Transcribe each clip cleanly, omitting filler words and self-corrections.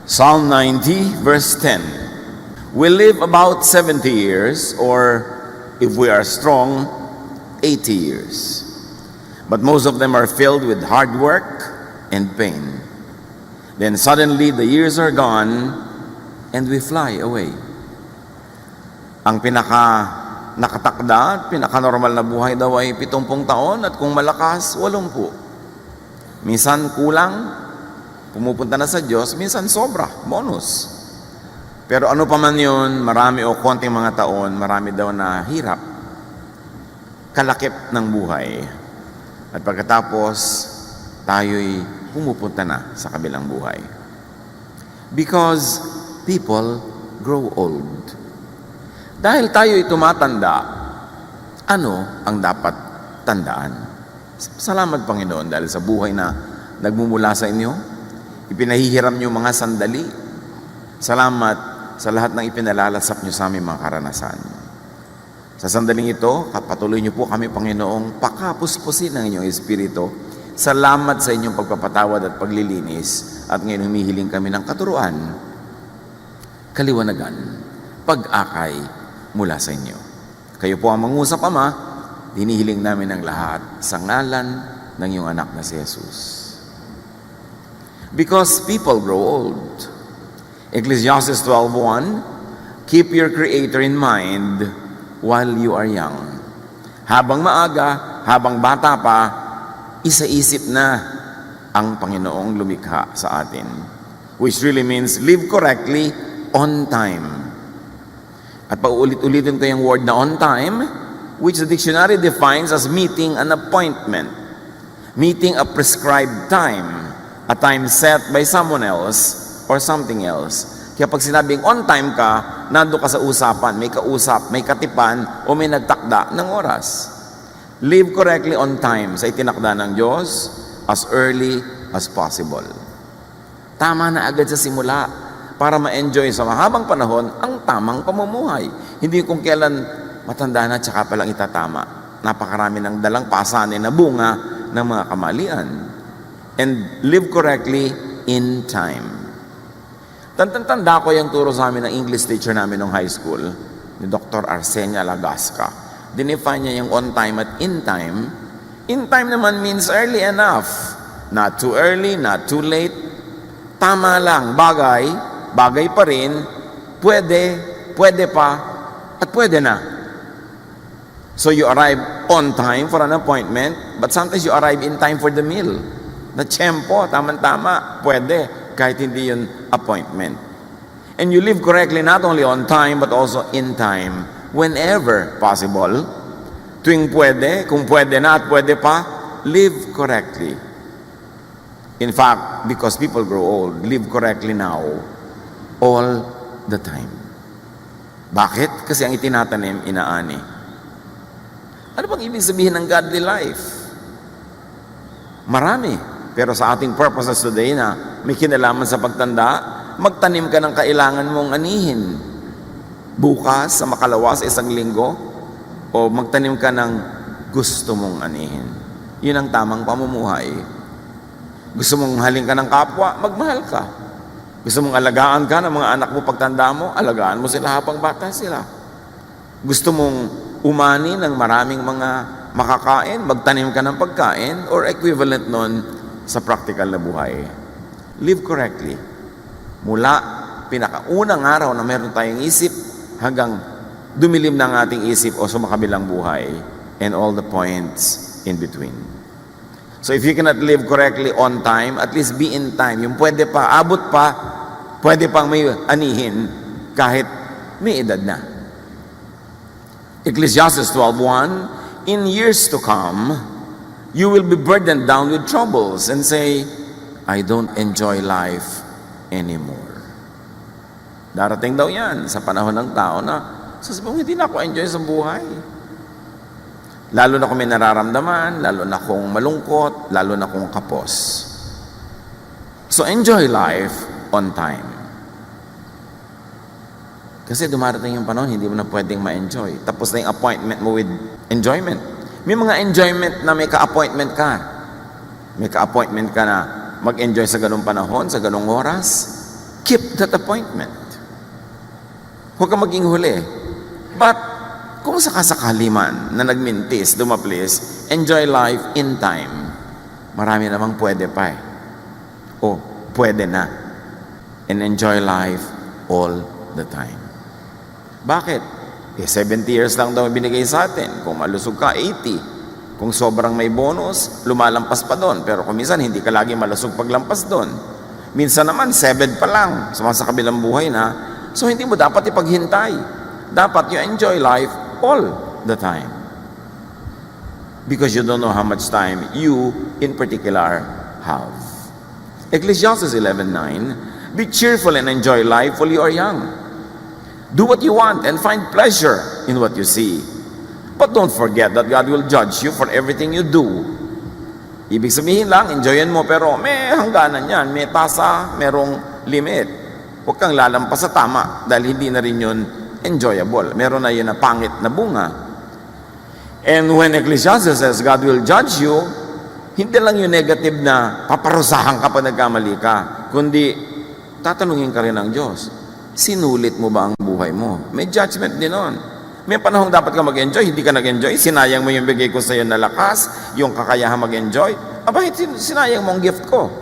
Psalm 90, verse 10. We live about 70 years, or if we are strong, 80 years. But most of them are filled with hard work and pain. Then suddenly the years are gone and we fly away. Ang nakatakda at pinaka-normal na buhay daw ay 70 taon at kung malakas, 80. Minsan kulang, pumupunta na sa Diyos, minsan sobra, bonus. Pero ano pa man yun, marami o konting mga taon, marami daw na hirap, kalakip ng buhay. At pagkatapos, tayo'y pumupunta na sa kabilang buhay. Because people grow old. Dahil tayo'y tumatanda, ano ang dapat tandaan? Salamat Panginoon dahil sa buhay na nagmumula sa inyo, ipinahihiram niyo mga sandali. Salamat sa lahat ng ipinalalasap niyo sa aming mga karanasan. Sa sandaling ito, patuloy niyo po kami, Panginoong, pakapuspusin ng inyong Espiritu. Salamat sa inyong pagpapatawad at paglilinis. At ngayon humihiling kami ng katuruan, kaliwanagan, pag-akay mula sa inyo. Kayo po ang mangusap, Ama, hinihiling namin ang lahat sa ngalan ng iyong anak na si Jesus. Because people grow old. Ecclesiastes 12:1, keep your Creator in mind while you are young. Habang maaga, habang bata pa, isa-isip na ang Panginoong lumikha sa atin. Which really means live correctly on time. At paulit-ulitin ko yung word na on time, which the dictionary defines as meeting an appointment. Meeting a prescribed time. A time set by someone else or something else. Kaya pag sinabing on time ka, nando ka sa usapan, may kausap, may katipan, o may nagtakda ng oras. Live correctly on time sa itinakda ng Diyos as early as possible. Tama na agad sa simula para ma-enjoy sa mahabang panahon ang tamang pamumuhay. Hindi kung kailan matanda na tsaka palang itatama. Napakarami ng dalang pasanin na bunga ng mga kamalian. And live correctly in time. Tanda ko yung turo sa amin ng English teacher namin nung high school, ni Dr. Arsenia Lagasca. Dinefine niya yung on time at in time. In time naman means early enough. Not too early, not too late. Tama lang, bagay pa rin, pwede pa, at pwede na. So you arrive on time for an appointment, but sometimes you arrive in time for the meal. Na tiyempo, tama-tama, pwede, kahit hindi yun appointment. And you live correctly not only on time, but also in time, whenever possible. Tuwing pwede, kung pwede na at pwede pa, live correctly. In fact, because people grow old, live correctly now, all the time. Bakit? Kasi ang itinatanim, inaani. Ano bang ibig sabihin ng godly life? Marami. Pero sa ating purposes today na may kinalaman sa pagtanda, magtanim ka ng kailangan mong anihin. Bukas, sa makalawa, sa isang linggo, o magtanim ka ng gusto mong anihin. Yun ang tamang pamumuhay. Gusto mong haling ka ng kapwa, magmahal ka. Gusto mong alagaan ka ng mga anak mo pagtanda mo, alagaan mo sila habang bata sila. Gusto mong umani ng maraming mga makakain, magtanim ka ng pagkain, or equivalent nun sa practical na buhay. Live correctly. Mula pinakaunang araw na meron tayong isip hanggang dumilim ng ating isip o sumakabilang buhay, and all the points in between. So if you cannot live correctly on time, at least be in time. Yung pwede pa, abot pa, pwede pang may anihin kahit may edad na. Ecclesiastes 12:1, in years to come, you will be burdened down with troubles and say, I don't enjoy life anymore. Darating daw yan sa panahon ng tao na sasabihin, hindi na ako enjoy sa buhay. Lalo na kung may nararamdaman, lalo na kung malungkot, lalo na kung kapos. So enjoy life on time. Kasi dumarating yung panahon, hindi mo na pwedeng ma-enjoy. Tapos na yung appointment mo with enjoyment. May mga enjoyment na may ka-appointment ka. May ka-appointment ka na mag-enjoy sa ganung panahon, sa ganung oras. keep that appointment. Huwag kang maging huli. But, kung sakasakali man na nagmintis, dumaplis, enjoy life in time. Marami namang pwede pa eh. O, pwede na. And enjoy life all the time. Bakit? 70 years lang daw binigay sa atin. Kung malusog ka, 80. Kung sobrang may bonus, lumalampas pa doon. Pero kung minsan, hindi ka lagi malusog paglampas doon. Minsan naman, 7 pa lang. Sa kabilang buhay na. So, hindi mo dapat ipaghintay. Dapat you enjoy life all the time. Because you don't know how much time you, in particular, have. Ecclesiastes 11:9, be cheerful and enjoy life while you are young. Do what you want and find pleasure in what you see. But don't forget that God will judge you for everything you do. Ibig sabihin lang, enjoyin mo, pero may hangganan yan, may tasa, merong limit. Huwag kang lalampas sa tama dahil hindi na rin yun enjoyable. Meron na yun na pangit na bunga. And when Ecclesiastes says God will judge you, hindi lang yung negative na paparusahan ka pag nagkamali ka, kundi tatanungin ka rin ng Diyos, sinulit mo ba ang buhay mo? May judgment din nun. May panahong dapat ka mag-enjoy, hindi ka nag-enjoy, sinayang mo yung bigay ko sa iyo na lakas, yung kakayahan mag-enjoy, sinayang mo ang gift ko.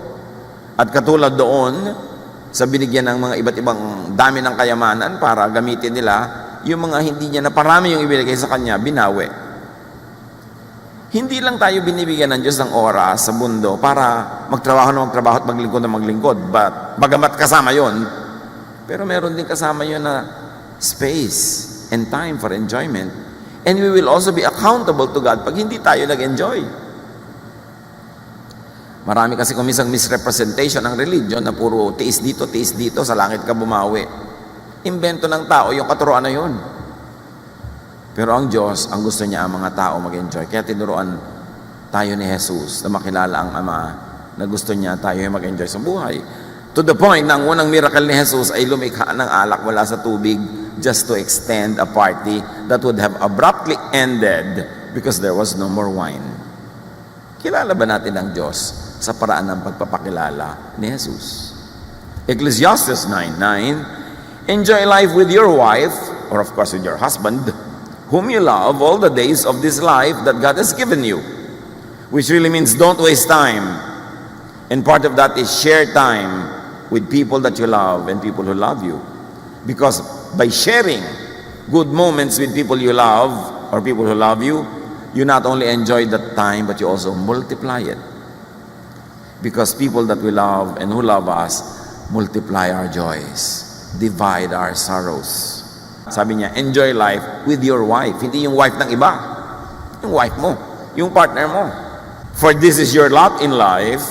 At katulad doon, sa binigyan ng mga iba't ibang dami ng kayamanan para gamitin nila, yung mga hindi niya na parami yung ibinigay sa kanya, binawi. Hindi lang tayo binibigyan ng Diyos ng oras sa mundo para magtrabaho na magtrabaho at maglingkod na maglingkod. Bagamat kasama yon, pero meron din kasama yon na space and time for enjoyment. And we will also be accountable to God pag hindi tayo nag-enjoy. Marami kasi kumisang misrepresentation ng religion na puro tiis dito, sa langit ka bumawi. Imbento ng tao yung katuruan na yun. Pero ang Diyos, ang gusto niya ang mga tao mag-enjoy. Kaya tinuruan tayo ni Jesus na makilala ang Ama na gusto niya tayo mag-enjoy sa buhay. To the point na ang unang miracle ni Jesus ay lumikha ng alak mula sa tubig just to extend a party that would have abruptly ended because there was no more wine. Kilala ba natin ang Diyos sa paraan ng pagpapakilala ni Jesus? Ecclesiastes 9:9, enjoy life with your wife, or of course with your husband, whom you love all the days of this life that God has given you. Which really means don't waste time. And part of that is share time with people that you love and people who love you. Because by sharing good moments with people you love or people who love you, you not only enjoy that time, but you also multiply it. Because people that we love and who love us multiply our joys, divide our sorrows. Sabi niya, enjoy life with your wife. Hindi yung wife ng iba. Yung wife mo. Yung partner mo. For this is your lot in life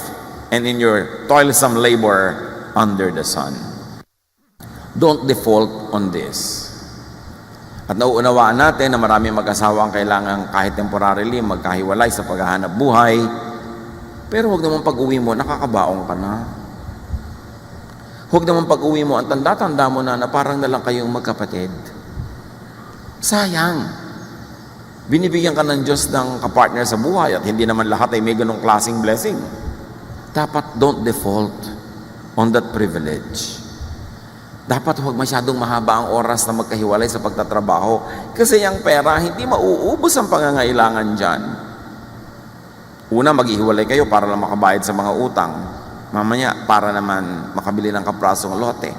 and in your toilsome labor under the sun. Don't default on this. At nauunawaan natin na maraming mag-asawa ang kailangan kahit temporarily magkahiwalay sa paghahanap buhay. Pero huwag naman pag-uwi mo, nakakabaong ka na. Huwag naman pag-uwi mo, ang tanda-tanda mo na parang na lang kayong magkapatid. Sayang. Binibigyan ka ng Diyos ng kapartner sa buhay at hindi naman lahat ay may ganong klaseng blessing. Dapat don't default on that privilege. Dapat huwag masyadong mahaba ang oras na magkahiwalay sa pagtatrabaho kasi yung pera, hindi mauubos ang pangangailangan dyan. Una, maghihiwalay kayo para lang makabayad sa mga utang. Mamaya, para naman makabili ng kaprasong lote.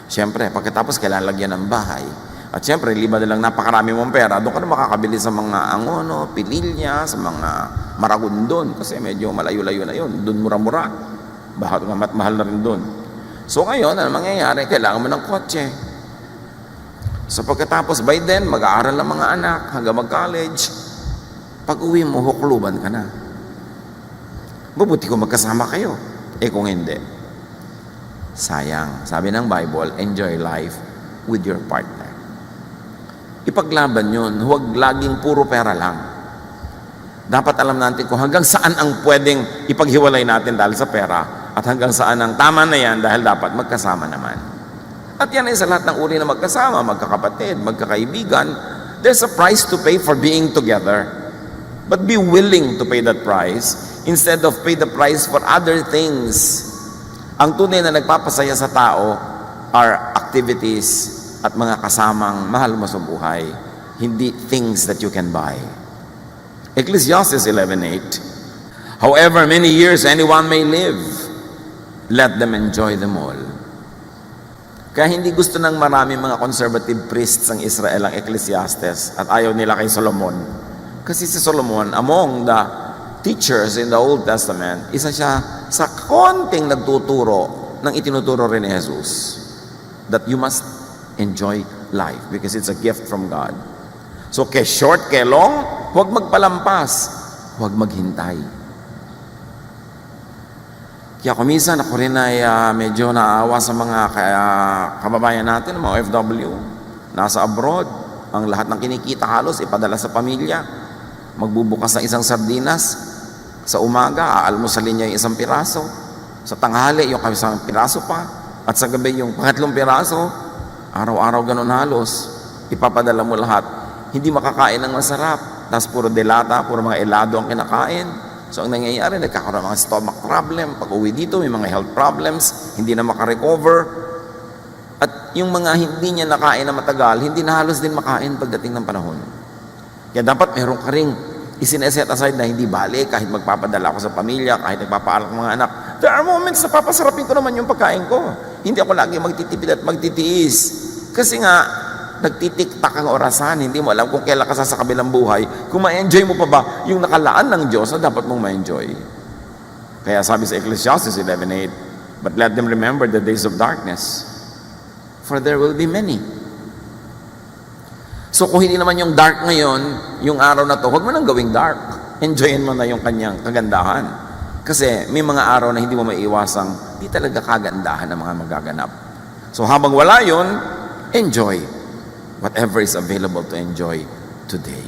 Siyempre, pagkatapos kailangan lagyan ng bahay. At siyempre, liba na lang napakarami mong pera, doon ka na makakabili sa mga angono, pililya, sa mga maragundon. Kasi medyo malayo-layo na yun. Doon mura-mura. Bakit nga mahal na rin doon. So ngayon, ano mangyayari? Kailangan mo ng kotse. So pagkatapos, by then, mag-aaral ng mga anak, hanggang mag-college. Pag uwi mo, hukluban ka na. Mabuti kung magkasama kayo. Kung hindi, sayang. Sabi ng Bible, enjoy life with your partner. Ipaglaban yun. Huwag laging puro pera lang. Dapat alam natin kung hanggang saan ang pwedeng ipaghiwalay natin dahil sa pera at hanggang saan ang tama na yan dahil dapat magkasama naman. At yan ay sa lahat ng uri na magkasama, magkakapatid, magkakaibigan. There's a price to pay for being together. But be willing to pay that price instead of pay the price for other things. Ang tunay na nagpapasaya sa tao, are activities at mga kasamang mahal mo sa buhay, hindi things that you can buy. Ecclesiastes 11:8, however many years anyone may live, let them enjoy them all. Kaya hindi gusto ng maraming mga conservative priests ng Israel ang Ecclesiastes at ayaw nila kay Solomon. Kasi si Solomon, among the teachers in the Old Testament, isa siya sa konting nagtuturo ng itinuturo rin ni Jesus, that you must enjoy life because it's a gift from God. So kay short, kay long, huwag magpalampas, huwag maghintay. Kaya kuminsan ako rin ay medyo naawa sa mga kababayan natin, mga OFW, nasa abroad, ang lahat ng kinikita halos ipadala sa pamilya. Magbubukas ng isang sardinas, sa umaga, aalmusalin niya yung isang piraso, sa tanghali, yung isang piraso pa, at sa gabi, yung pangatlong piraso, araw-araw ganun halos, ipapadala mo lahat. Hindi makakain ng masarap, tapos puro delata, puro mga helado ang kinakain. So ang nangyayari, nagkakaroon ng mga stomach problem. Pag uwi dito, may mga health problems, hindi na makarecover. At yung mga hindi niya nakain na matagal, hindi na halos din makain pagdating ng panahon. Kaya dapat meron ka ring isineset aside na hindi bali, kahit magpapadala ako sa pamilya, kahit nagpapaalak ng mga anak. There are moments na papasarapin ko naman yung pagkain ko. Hindi ako lagi magtitipid at magtitiis. Kasi nga, nagtitiktak ang orasan, hindi mo alam kung kailan ka sa kabilang buhay, kung ma-enjoy mo pa ba yung nakalaan ng Diyos na dapat mong ma-enjoy. Kaya sabi sa Ecclesiastes 11:8, but let them remember the days of darkness, for there will be many. So kung hindi naman yung dark ngayon, yung araw na to, huwag mo nang gawing dark. Enjoyin mo na yung kanyang kagandahan. Kasi may mga araw na hindi mo maiiwasang di talaga kagandahan ng mga magaganap. So habang wala yun, enjoy whatever is available to enjoy today.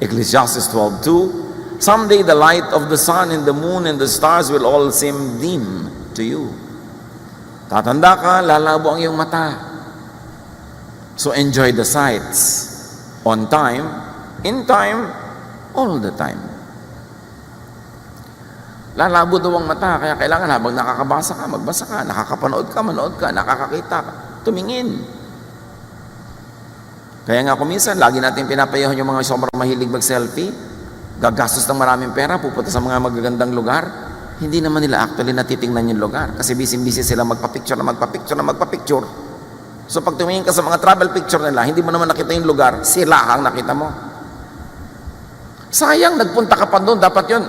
Ecclesiastes 12:2, someday the light of the sun and the moon and the stars will all seem dim to you. Tatanda ka, lalabo ang iyong mata. So enjoy the sights on time, in time, all the time. Lalabo daw ang mata, kaya kailangan habang nakakabasa ka, magbasa ka, nakakapanood ka, manood ka, nakakakita ka, tumingin. Kaya nga kuminsan, lagi natin pinapayahan yung mga sobrang mahilig mag-selfie, gagastos ng maraming pera, pupunta sa mga magagandang lugar, hindi naman nila actually natitingnan yung lugar kasi busy-busy sila magpa-picture na magpa-picture. So pag tumingin ka sa mga travel picture nila, hindi mo naman nakita yung lugar, sila ang nakita mo. Sayang, nagpunta ka pa doon, dapat yun.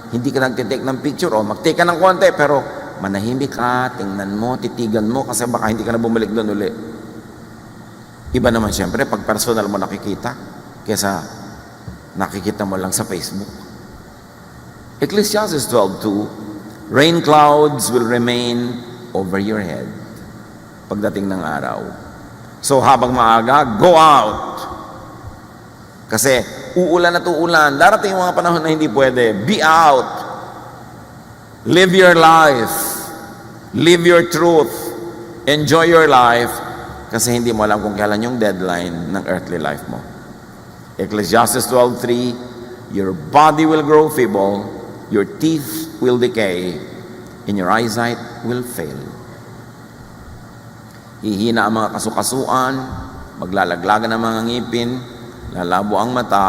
Hindi ka nagtitake ng picture o mag-take ka ng konti, pero manahimik ka, tingnan mo, titigan mo, kasi baka hindi ka na bumalik doon uli. Iba naman siyempre, pag personal mo nakikita, kesa nakikita mo lang sa Facebook. Ecclesiastes 12:2, rain clouds will remain over your head pagdating ng araw. So habang maaga, go out. Kasi uulan at uulan, darating yung mga panahon na hindi pwede. Be out. Live your life. Live your truth. Enjoy your life. Kasi hindi mo alam kung kailan yung deadline ng earthly life mo. Ecclesiastes 12:3, your body will grow feeble, your teeth will decay, and your eyesight will fail. Hihina ang mga kasukasuan, maglalaglagan ang mga ngipin, lalabo ang mata,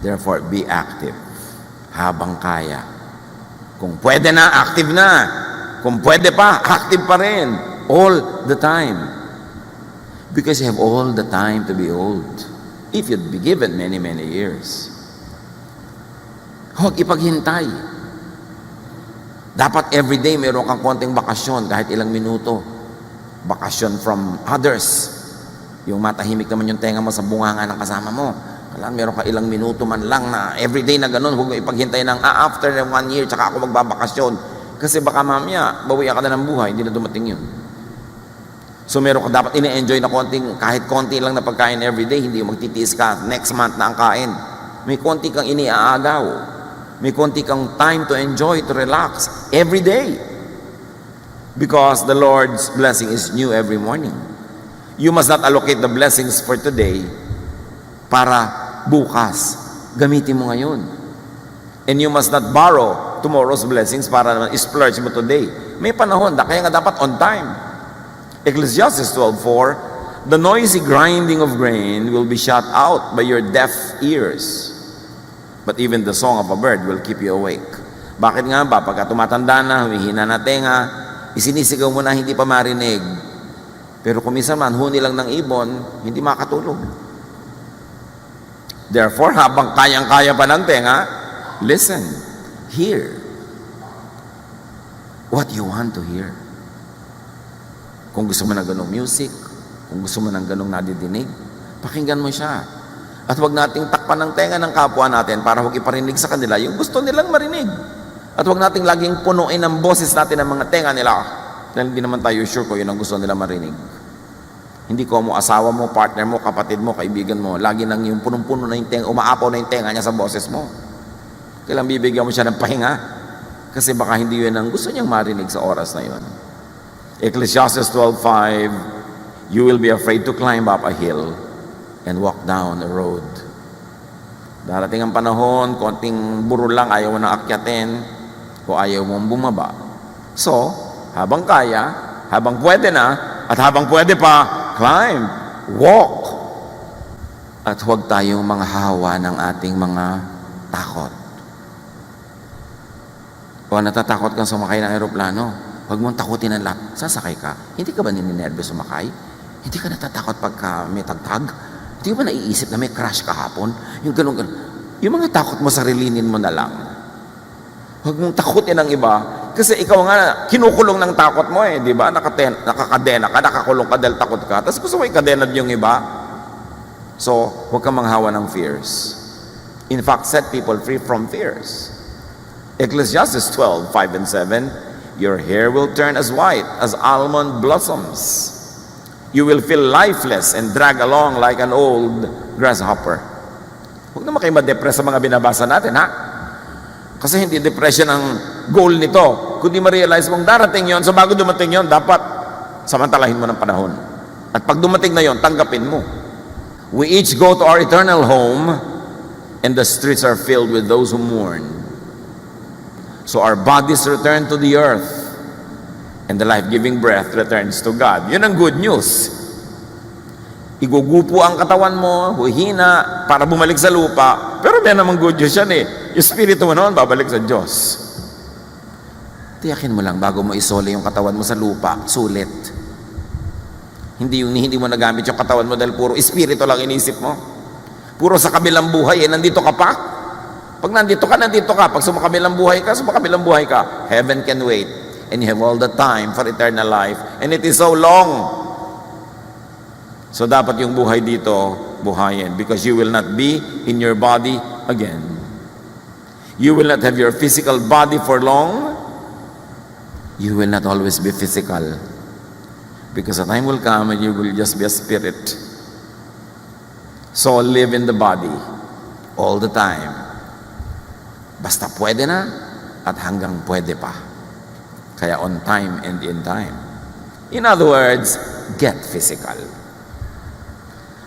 therefore be active habang kaya. Kung pwede na, active na. Kung pwede pa, active pa rin. All the time. Because you have all the time to be old. If you'd be given many, many years. Huwag ipaghintay. Dapat everyday meron kang konting bakasyon kahit ilang minuto. Bakasyon from others. Yung matahimik naman yung tenga mo sa bunganga ng kasama mo. Kailangan meron ka ilang minuto man lang na everyday na ganun. Huwag mo ipaghintay ng after 1 year tsaka ako magbabakasyon. Kasi baka mamaya, bawian ka na ng buhay, hindi na dumating yun. So meron ka dapat ine-enjoy na konting, kahit konti lang na pagkain everyday, hindi magtitiis ka, next month na ang kain. May konti kang iniaagaw. May konti kang time to enjoy, to relax, every day. Because the Lord's blessing is new every morning. You must not allocate the blessings for today para bukas. Gamitin mo ngayon. And you must not borrow tomorrow's blessings para splurge mo today. May panahon, kaya nga dapat on time. Ecclesiastes 12:4, the noisy grinding of grain will be shut out by your deaf ears, but even the song of a bird will keep you awake. Bakit nga ba? Pagka tumatanda na, humihina na tenga, isinisigaw mo na hindi pa marinig. Pero kung minsan man, huni lang ng ibon, hindi makatulog. Therefore, habang kayang-kaya pa ng tenga, listen, hear what you want to hear. Kung gusto mo ng ganong music, kung gusto mo ng ganong nadidinig, pakinggan mo siya. At huwag nating takpan ng tenga ng kapwa natin para huwag iparinig sa kanila yung gusto nilang marinig. At huwag nating laging punuin ang boses natin ng mga tenga nila dahil hindi naman tayo sure kung yun ang gusto nila marinig. Hindi ko mo asawa mo, partner mo, kapatid mo, kaibigan mo, lagi nang yung punong-puno na yung tenga, umaapaw na yung tenga niya sa boses mo. Kailang bibigyan mo siya ng pahinga kasi baka hindi yun ang gusto niyang marinig sa oras na yun. Ecclesiastes 12:5, you will be afraid to climb up a hill and walk down a road. Darating ang panahon, konting burol lang, ayaw mo na akyatin, o ayaw mong bumaba. So, habang kaya, habang pwede na, at habang pwede pa, climb, walk. At huwag tayong mga hawa ng ating mga takot. O natatakot kang sumakay ng aeroplano, huwag mong takutin ang lahat. Sasakay ka. Hindi ka ba nininervous sumakay? Hindi ka natatakot pagka may tagtag? Hindi ka ba naiisip na may crash kahapon? Yung ganun. Yung mga takot mo, sarilinin mo na lang. Huwag mong takutin ang iba. Kasi ikaw nga, kinukulong ng takot mo eh, di ba? Nakakadena ka, nakakulong ka dahil takot ka. Tapos gusto mo ikadenad yung iba. So, huwag kang manghawa ng fears. In fact, set people free from fears. Ecclesiastes 12:5 and 7, your hair will turn as white as almond blossoms. You will feel lifeless and drag along like an old grasshopper. Huwag naman kayo ma-depress sa mga binabasa natin, ha? Kasi hindi depression ang goal nito. Kundi ma-realize mong darating yon, so bago dumating yon, dapat samantalahin mo ng panahon. At pag dumating na yon, tanggapin mo. We each go to our eternal home, and the streets are filled with those who mourn. So our bodies return to the earth, and the life-giving breath returns to God. Yun ang good news. Igugupo ang katawan mo, huhina, para bumalik sa lupa. Pero may namang good news yan eh. Yung spirito mo naman, babalik sa Diyos. Tiyakin mo lang, bago mo isole yung katawan mo sa lupa, sulit. Hindi mo nagamit yung katawan mo dahil puro espiritu lang inisip mo. Puro sa kabilang buhay, nandito ka pa. Pag nandito ka, nandito ka. Pag sumakabilang buhay ka, sumakabilang buhay ka. Heaven can wait. And you have all the time for eternal life. And it is so long. So dapat yung buhay dito, buhayin. Because you will not be in your body again. You will not have your physical body for long. You will not always be physical. Because a time will come and you will just be a spirit. So live in the body all the time. Basta pwede na at hanggang pwede pa. Kaya on time and in time. In other words, get physical.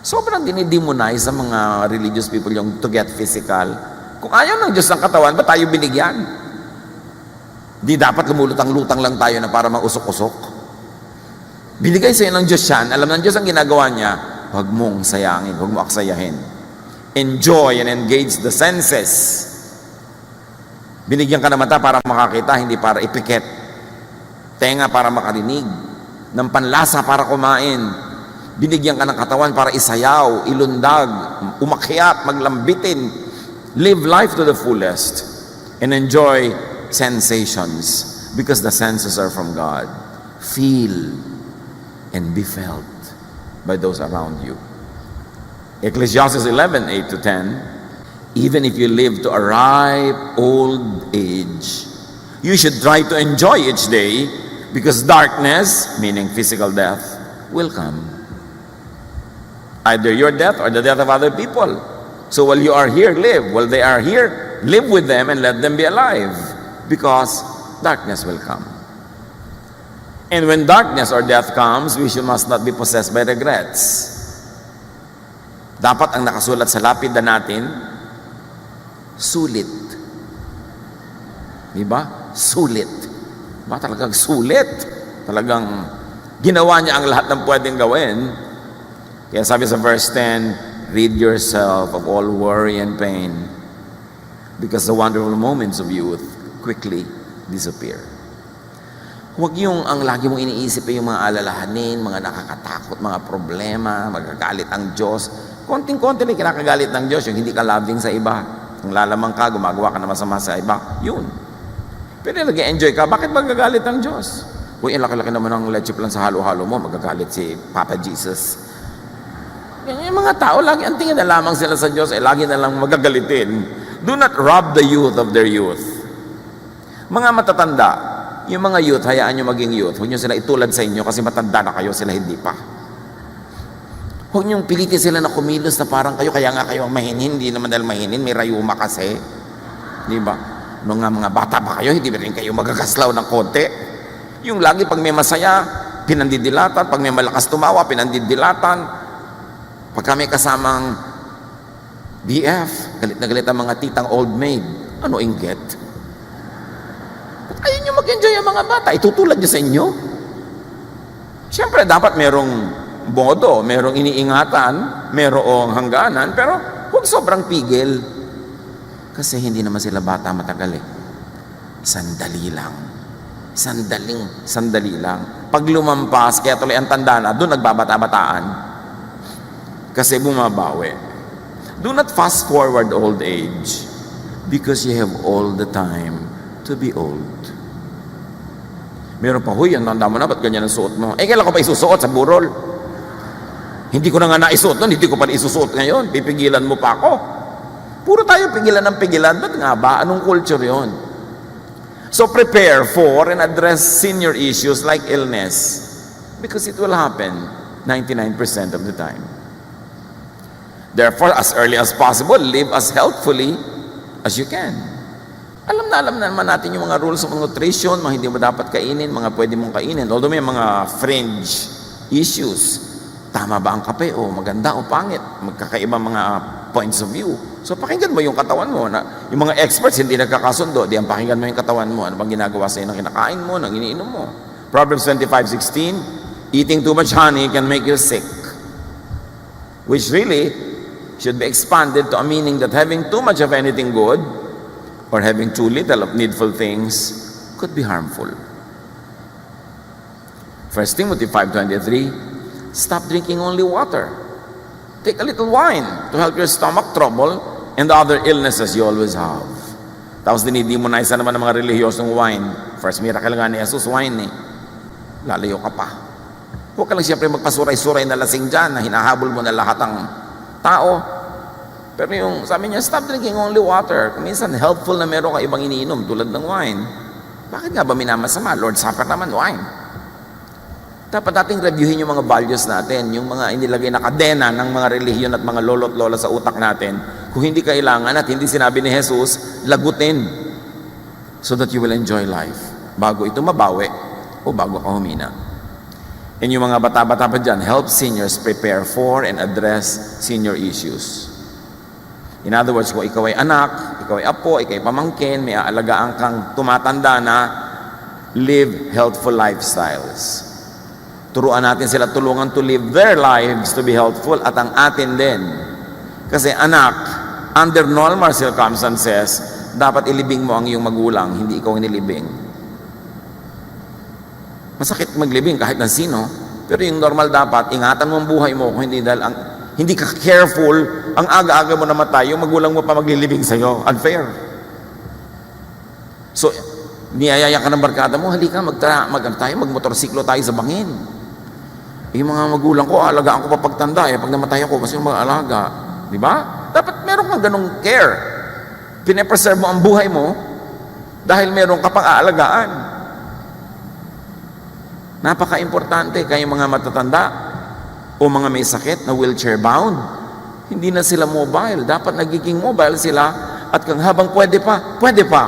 Sobrang dinidemonize sa mga religious people yung to get physical. Kung ayaw ng Diyos ng katawan, ba tayo binigyan? Di dapat lumulutang-lutang lang tayo na para mausok-usok. Binigay sa'yo ng Diyos yan. Alam ng Diyos ang ginagawa niya. Huwag mong sayangin, huwag mo aksayahin. Enjoy and engage the senses. Binigyan ka ng mata para makakita, hindi para ipikit. Tenga para makarinig. Ng panlasa para kumain. Binigyan ka ng katawan para isayaw, ilundag, umakyat, maglambitin. Live life to the fullest and enjoy sensations because the senses are from God. Feel and be felt by those around you. Ecclesiastes 11:8 to 10, even if you live to a ripe old age, you should try to enjoy each day because darkness, meaning physical death, will come. Either your death or the death of other people. So while you are here, live. While they are here, live with them and let them be alive. Because darkness will come. And when darkness or death comes, we must not be possessed by regrets. Dapat ang nakasulat sa lapid na natin, sulit. Diba? Sulit. Diba? Talagang sulit. Talagang Ginawa niya ang lahat ng pwedeng gawin. Kaya sabi sa verse 10, rid yourself of all worry and pain, because the wonderful moments of youth quickly disappear. Huwag yung ang lagi mong iniisip yung mga alalahanin, mga nakakatakot, mga problema, magagalit ang Diyos. Konting-konti lang kinakagalit ng Diyos, yung hindi ka loving sa iba. Kung lalamang ka, gumagawa ka na masama sa iba, yun. Pero nag-enjoy ka, bakit magagalit ang Diyos? Uy, laki-laki naman ang leche plan sa halo-halo mo, magagalit si Papa Jesus. Yung mga tao, lagi ang tingin na lamang sila sa Diyos, lagi na lang magagalitin. Do not rob the youth of their youth. Mga matatanda, yung mga youth, hayaan nyo maging youth. Huwag nyo sila itulad sa inyo kasi matanda na kayo, sila hindi pa. Huwag nyo pilitin sila na kumilos na parang kayo, kaya nga kayo mahinin, hindi naman dahil mahinin, may rayuma kasi. Di ba? Nung mga bata pa kayo, hindi ba rin kayo magagaslaw ng konti? Yung lagi pag may masaya, pinandidilatan, pag may malakas tumawa, pinandidilatan. Pagka may kasamang BF, galit na galit ang mga titang old maid, ano inggit? Ayaw nyo mag-enjoy ang mga bata, itutulad nyo sa inyo. Siyempre, dapat merong bodo, merong iniingatan, merong hangganan, pero huwag sobrang pigil. Kasi hindi naman sila bata matagal eh. Sandali lang. Sandali lang. Pag lumampas, kaya tuloy ang tanda na, doon nagbabata-bataan. Kasi bumabawi. Do not fast forward old age because you have all the time to be old. Meron pa, huy, ang tanda mo na, ba't ganyan ang suot mo? Kailan ko pa isusuot sa burol? Hindi ko na nga naisuot nun, hindi ko pa isusuot ngayon. Pipigilan mo pa ako. Puro tayo pigilan ng pigilan. Ba't nga ba? Anong culture yon? So prepare for and address senior issues like illness because it will happen 99% of the time. Therefore, as early as possible, live as healthfully as you can. Alam na naman natin yung mga rules of nutrition, mga hindi mo dapat kainin, mga pwede mong kainin. Although may mga fringe issues. Tama ba ang kape? O maganda o pangit? Magkakaiba mga points of view. So pakinggan mo yung katawan mo. Yung mga experts hindi nagkakasundo. Di ang pakinggan mo yung katawan mo. Ano bang ginagawa sa'yo ng kinakain mo, ng iniinom mo? Proverbs 25:16, eating too much honey can make you sick. Which really should be expanded to a meaning that having too much of anything good or having too little of needful things could be harmful. 1 Timothy 5:23, stop drinking only water. Take a little wine to help your stomach trouble and the other illnesses you always have. Tapos dinidemonize naman ng mga relihiyosong wine. First miracle nga ni Jesus, wine eh. Lalayo ka pa. Huwag ka lang siyempre magpasuray-suray na lasing dyan na hinahabol mo na lahat ng tao. Pero yung sabi niya, stop drinking only water. Minsan helpful na meron ka ibang iniinom tulad ng wine. Bakit nga ba minamasama? Lord Supper naman, wine. Dapat nating reviewin yung mga values natin, yung mga inilagay na kadena ng mga relihiyon at mga lolo't lola sa utak natin. Kung hindi kailangan at hindi sinabi ni Jesus, lagutin so that you will enjoy life bago ito mabawi o bago ka humina. And yung mga bata-bata pa dyan, help seniors prepare for and address senior issues. In other words, kung ikaw ay anak, ikaw ay apo, ikaw ay pamangkin, may aalagaan kang tumatanda na, live healthful lifestyles. Turuan natin sila tulungan to live their lives to be healthful at ang atin din. Kasi anak, under normal circumstances, dapat ilibing mo ang iyong magulang, hindi ikaw nilibing. Masakit maglibing kahit na sino, pero yung normal dapat, ingatan mo ang buhay mo kung hindi ka careful, ang aga-aga mo namatay, yung magulang mo pa maglilibing sa'yo. Unfair. So, niyayaya ka ng barkada mo, halika, magmotorsiklo tayo sa bangin. Yung mga magulang ko, alagaan ko pa pagtanda, pag namatay ako, kasi yung mga alaga. Di ba? Dapat meron kang ganong care. Pine-preserve mo ang buhay mo dahil meron ka pang aalagaan. Napaka-importante kayong mga matatanda o mga may sakit na wheelchair bound. Hindi na sila mobile. Dapat nagiging mobile sila at kung habang pwede pa.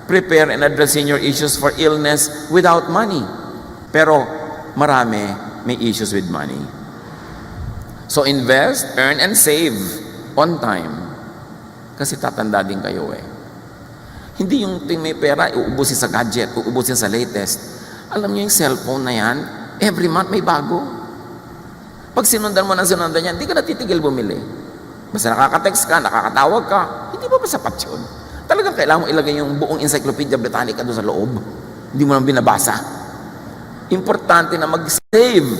Prepare and address senior issues for illness without money. Pero marami may issues with money. So invest, earn, and save on time. Kasi tatanda din kayo eh. Hindi yung may pera, uubusin sa gadget, uubusin sa latest. Alam niyo yung cellphone na yan, Every month may bago. Pag sinundan mo ng sinundan yan, hindi ka natitigil bumili. Basta nakaka-text ka, nakakatawag ka, hindi ba sapat yun? Talagang kailangan mo ilagay yung buong Encyclopedia Britannica doon sa loob. Hindi mo nang binabasa. Importante na mag-save.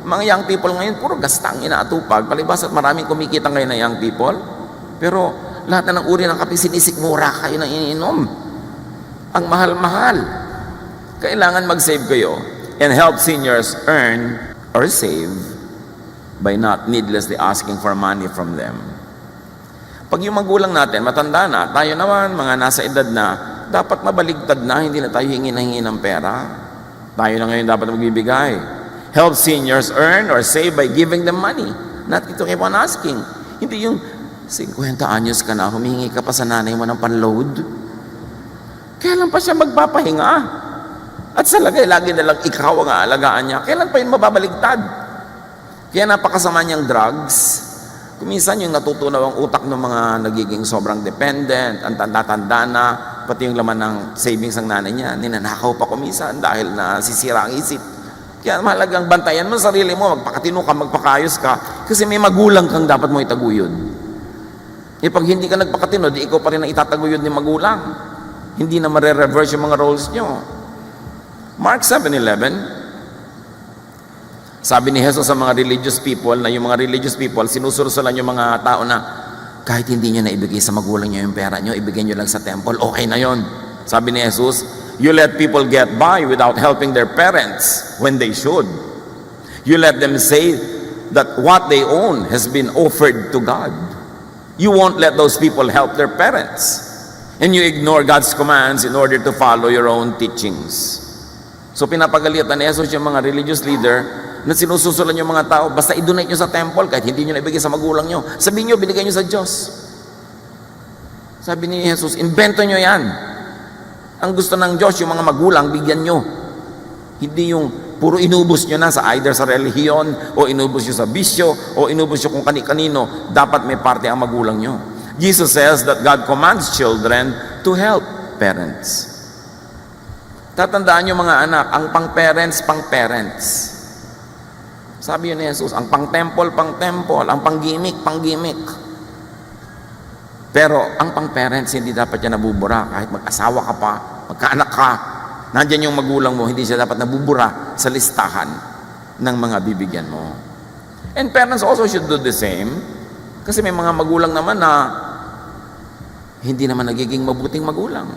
Mga young people ngayon, puro gasta ang inaatupag. Palibas at maraming kumikita ngayon na young people. Pero lahat na ng uri ng kape, sinisikmura kayo na iniinom. Ang mahal-mahal. Kailangan mag-save kayo and help seniors earn or save by not needlessly asking for money from them. Pag yung magulang natin, matanda na, tayo naman, mga nasa edad na, dapat mabaligtad na, hindi na tayo hingi ng pera. Tayo na ngayon dapat magbibigay. Help seniors earn or save by giving them money. Not ito keep on asking. Hindi yung 50 anyos ka na, humihingi ka pa sa nanay mo ng panload. Kailan pa siya magpapahinga? At sa lagay, lagi na lang ikaw ang aalagaan niya. Kailan pa yun mababaligtad? Kaya napakasama niyang drugs. Kuminsan yung natutunaw ang utak ng mga nagiging sobrang dependent, ang tanda-tanda na, pati yung laman ng savings ng nanay niya, ninanakaw pa kuminsan dahil nasisira ang isip. Kaya mahalagang bantayan mo sarili mo, magpakatino ka, magpakayos ka, kasi may magulang kang dapat mo itaguyod. Eh pag hindi ka nagpakatino, di ikaw pa rin ang itataguyod ni magulang. Hindi na mare-reverse yung mga roles nyo. Mark 7:11, sabi ni Jesus sa mga religious people, na yung mga religious people, sinusursulan yung mga tao na kahit hindi nyo na ibigay sa magulang nyo yung pera nyo, ibigay nyo lang sa temple, okay na yon. Sabi ni Jesus, you let people get by without helping their parents when they should. You let them say that what they own has been offered to God. You won't let those people help their parents. And you ignore God's commands in order to follow your own teachings. So pinapagalitan ni Jesus yung mga religious leader na sinususulan yung mga tao, basta i-donate nyo sa temple kahit hindi nyo na ibigay sa magulang nyo. Sabihin nyo, binigay nyo sa Diyos. Sabi ni Jesus, invento nyo yan. Ang gusto ng Diyos, yung mga magulang, bigyan nyo. Hindi yung puro inubos nyo na sa either sa relihiyon, o inubos nyo sa bisyo, o inubos nyo kung kani-kanino. Dapat may parte ang magulang nyo. Jesus says that God commands children to help parents. Tatandaan nyo mga anak, ang pang-parents, pang-parents. Sabi yun ni Jesus, ang pang-temple, ang pang-gimmick, pang-gimmick. Pero ang pang-parents, hindi dapat yan nabubura. Kahit mag-asawa ka pa, magkaanak ka, nandyan yung magulang mo, hindi siya dapat nabubura sa listahan ng mga bibigyan mo. And parents also should do the same. Kasi may mga magulang naman na hindi naman nagiging mabuting magulang.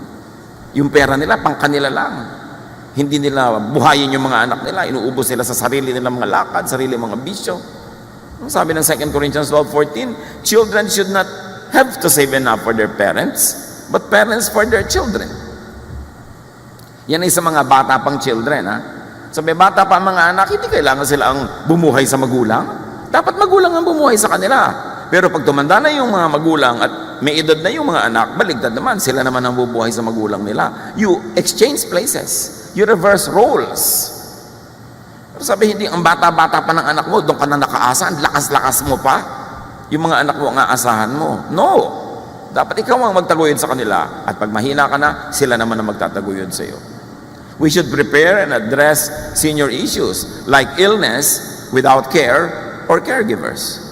Yung pera nila, pang kanila lang. Hindi nila buhayin yung mga anak nila. Inuubos sila sa sarili nilang mga lakad, sarili mga bisyo. Sabi ng 2 Corinthians 12:14, children should not have to save enough for their parents, but parents for their children. Yan ay sa mga bata pang children. Sa may bata pa mga anak, hindi kailangan sila ang bumuhay sa magulang. Dapat magulang ang bumuhay sa kanila. Pero pag tumanda na yung mga magulang at may edad na yung mga anak, baligtad naman, sila naman ang bubuhay sa magulang nila. You exchange places. You reverse roles. Pero sabi, hindi ang bata-bata pa ng anak mo, doon ka na nakaasa, ang lakas-lakas mo pa. Yung mga anak mo ang aasahan mo. No! Dapat ikaw ang magtaguyod sa kanila. At pag mahina ka na, sila naman ang magtataguyod sa iyo. We should prepare and address senior issues like illness without care or caregivers.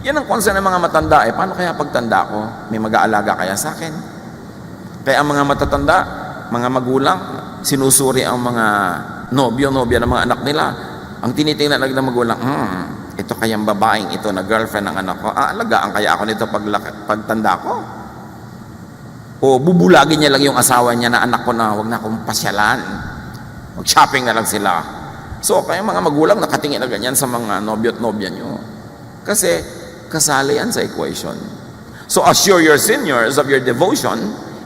Yan ang concern ng mga matanda. Paano kaya pagtanda ko? May mag-aalaga kaya sa akin? Kaya ang mga matatanda, mga magulang, sinusuri ang mga nobyo-nobya ng mga anak nila. Ang tinitingnan lang ng magulang, ito kayang babaeng ito na girlfriend ng anak ko, alagaan kaya ako nito pagtanda ko? O bubulagin niya lang yung asawa niya na anak ko na huwag na akong pasyalan. Mag-shopping na lang sila. So, kaya mga magulang nakatingin na ganyan sa mga nobyo at nobya nyo. Kasi, kasali yan sa equation. So, assure your seniors of your devotion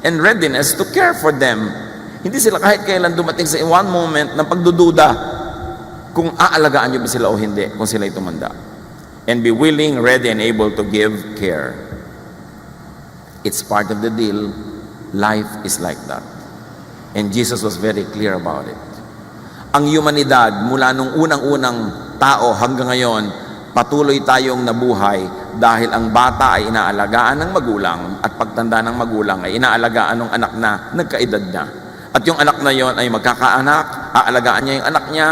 and readiness to care for them. Hindi sila kahit kailan dumating sa one moment ng pagdududa kung aalagaan nyo ba sila o hindi, kung sila tumanda. And be willing, ready, and able to give care. It's part of the deal. Life is like that. And Jesus was very clear about it. Ang humanidad, mula nung unang-unang tao hanggang ngayon, patuloy tayong nabuhay dahil ang bata ay inaalagaan ng magulang at pagtanda ng magulang ay inaalagaan ng anak na nagkaedad na. At yung anak na yon ay magkakaanak, aalagaan niya yung anak niya,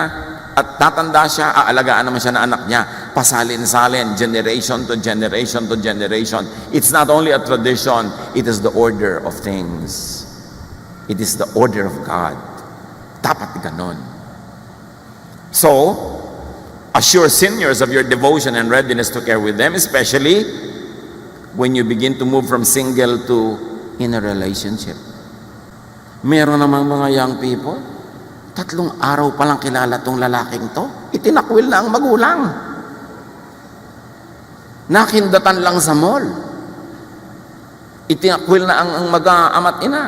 at tatanda siya, aalagaan naman siya ng anak niya. Pasalin-salin, generation to generation to generation. It's not only a tradition, it is the order of things. It is the order of God. Dapat ganon. So, assure seniors of your devotion and readiness to care with them, especially when you begin to move from single to in a relationship. Meron namang mga young people, 3 araw pa lang kilala tong lalaking to, itinakwil na ang magulang. Nakindatan lang sa mall. Itinakwil na ang mag-ama't ina.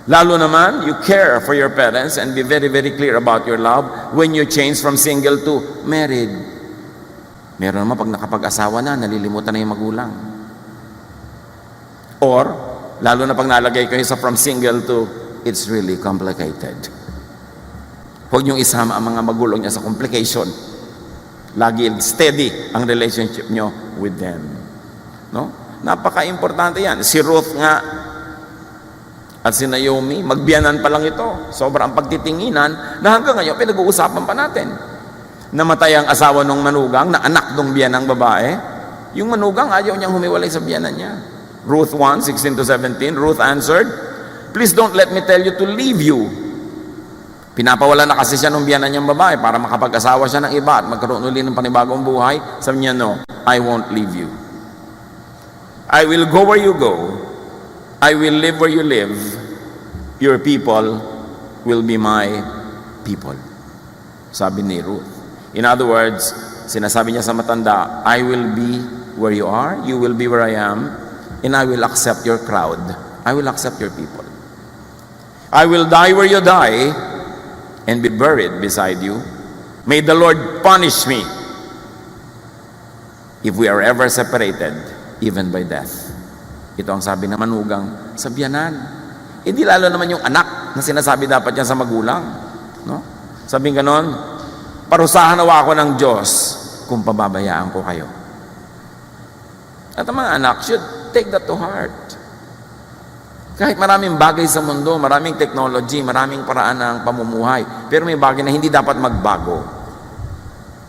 Lalo naman, you care for your parents and be very, very clear about your love when you change from single to married. Meron naman pag nakapag-asawa na, nalilimutan na yung magulang. Or, lalo na pag nalagay kayo sa from single to, it's really complicated. Huwag niyong isama ang mga magulang niya sa complication. Lagi steady ang relationship niyo with them. No? Napaka-importante yan. Si Ruth nga at si Naomi, magbiyanan pa lang ito. Sobrang pagtitinginan na hanggang ngayon pinag-uusapan pa natin. Namatay ang asawa ng manugang na anak ng biyanang babae. Yung manugang ayaw niyang humiwalay sa biyanan niya. Ruth 1:16-17, Ruth answered, "Please don't let me tell you to leave you." Pinapawala na kasi siya ng biyanan niyang babae para makapag-asawa siya ng iba at magkaroon ulit ng panibagong buhay. Sabi niya, "No, I won't leave you. I will go where you go. I will live where you live. Your people will be my people." Sabi ni Ruth. In other words, sinasabi niya sa matanda, I will be where you are, you will be where I am, and I will accept your crowd. I will accept your people. I will die where you die, and be buried beside you. May the Lord punish me if we are ever separated, even by death. Ito ang sabi ng manugang sa biyanan. Hindi lalo naman yung anak na sinasabi dapat yan sa magulang. No? Sabi ganon, parusahan nawa ako ng Diyos kung pababayaan ko kayo. At ang mga anak should take that to heart. Kahit maraming bagay sa mundo, maraming technology, maraming paraan ng pamumuhay, pero may bagay na hindi dapat magbago.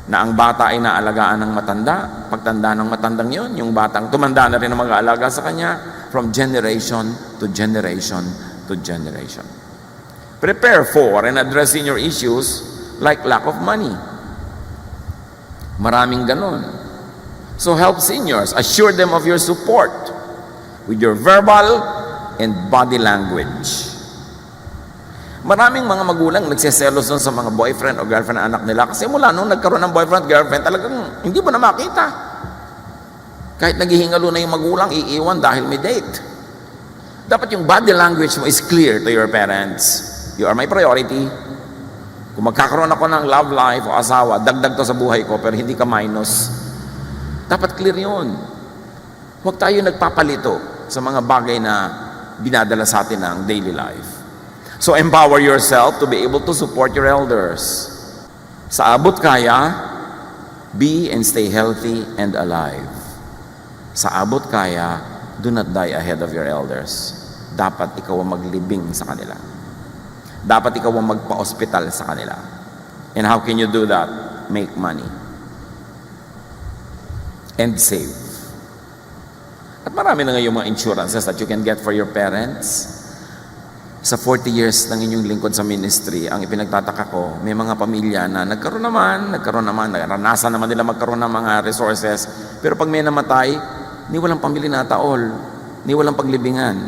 Na ang bata ay naalagaan ng matanda, pagtanda ng matandang yon, yung batang tumanda na rin ang mag-aalaga sa kanya, from generation to generation to generation. Prepare for and address senior issues like lack of money. Maraming ganon. So help seniors, assure them of your support with your verbal and body language. Maraming mga magulang nagseselos sa mga boyfriend o girlfriend ng anak nila kasi mula nung nagkaroon ng boyfriend, girlfriend, talagang hindi mo na makita. Kahit naghihingalo na yung magulang, iiwan dahil may date. Dapat yung body language mo is clear to your parents. You are my priority. Kung magkakaroon ako ng love life o asawa, dagdag to sa buhay ko pero hindi ka minus. Dapat clear yun. Huwag tayo nagpapalito sa mga bagay na binadala sa atin ng daily life. So empower yourself to be able to support your elders. Sa abot kaya, be and stay healthy and alive. Sa abot kaya, do not die ahead of your elders. Dapat ikaw ang maglibing sa kanila. Dapat ikaw ang magpa-hospital sa kanila. And how can you do that? Make money. And save. At marami na ngayong mga insurances that you can get for your parents. Sa 40 years ng inyong lingkod sa ministry, ang ipinagtataka ko, may mga pamilya na nagkaroon naman, naranasan naman nila magkaroon ng mga resources, pero pag may namatay, ni walang pambili na taol, ni walang paglibingan.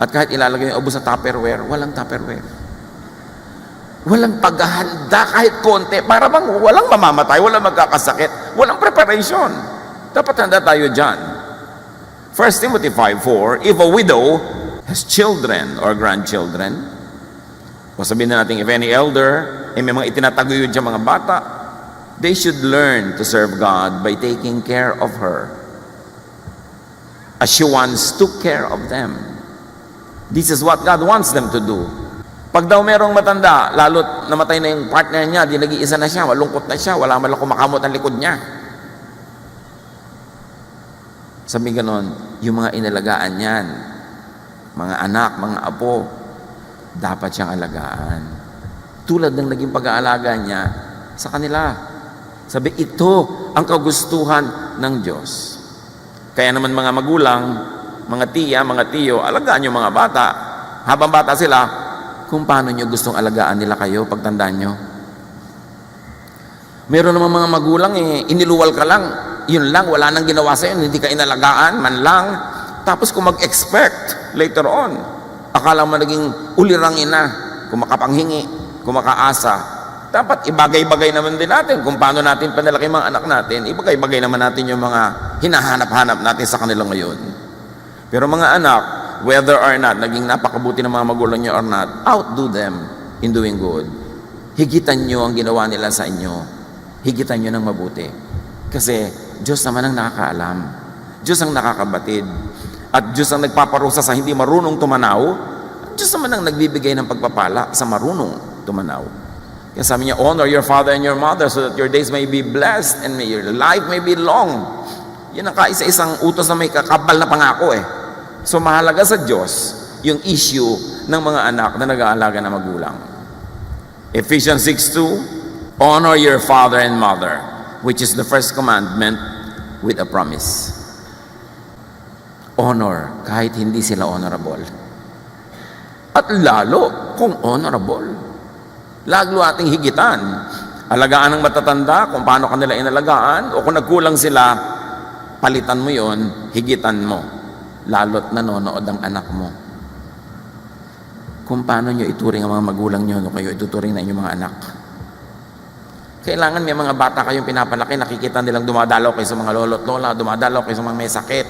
At kahit ilalagay yung ubos sa Tupperware, walang Tupperware. Walang paghahanda kahit konti, para bang walang mamamatay, walang magkakasakit, walang preparation. Dapat handa tayo dyan. 1 Timothy 5:4, if a widow has children or grandchildren, o sabihin na natin, if any elder, may mga itinataguyod siya mga bata, they should learn to serve God by taking care of her, as she once took care of them. This is what God wants them to do. Pag daw merong matanda, lalo't namatay na yung partner niya, di nag-iisa na siya, malungkot na siya, wala man lang kumakamot ang likod niya. Sabi ganon, yung mga inalagaan niyan, mga anak, mga apo, dapat siyang alagaan. Tulad ng naging pag-aalaga niya sa kanila. Sabi, ito ang kagustuhan ng Diyos. Kaya naman mga magulang, mga tiya, mga tiyo, alagaan yung mga bata. Habang bata sila, kung paano nyo gustong alagaan nila kayo pagtandaan nyo. Meron naman mga magulang, iniluwal ka lang, yun lang, wala nang ginawa sa'yo, hindi ka inalagaan, man lang. Tapos kung mag-expect later on, akala mo naging ulirangin na, kung makapanghingi, kung makaasa. Dapat ibagay-bagay naman din natin kung paano natin panalaki mga anak natin. Ibagay-bagay naman natin yung mga hinahanap-hanap natin sa kanila ngayon. Pero mga anak, whether or not, naging napakabuti ng mga magulang nyo or not, outdo them in doing good. Higitan nyo ang ginawa nila sa inyo. Higitan nyo ng mabuti. Kasi Diyos naman ang nakakaalam. Diyos ang nakakabatid. At Diyos ang nagpaparusa sa hindi marunong tumanaw. Diyos naman ang nagbibigay ng pagpapala sa marunong tumanaw. Kaya sabi niya, honor your father and your mother so that your days may be blessed and may your life may be long. Yan ang kaisa-isang utos na may kakabal na pangako So mahalaga sa Diyos yung issue ng mga anak na nag-aalaga na magulang. Ephesians 6:2, honor your father and mother, which is the first commandment with a promise. Honor kahit hindi sila honorable. At lalo kung honorable. Lalo ating higitan. Alagaan ng matatanda kung paano kanila inalagaan o kung nagkulang sila, palitan mo yon, higitan mo. Lalo't nanonood ang anak mo. Kung paano nyo ituring ang mga magulang nyo no kayo ituturing na inyong mga anak. Kailangan may mga bata kayong pinapalaki, nakikita nilang dumadalaw kayo sa mga lolo't lola, dumadalaw kayo sa mga may sakit.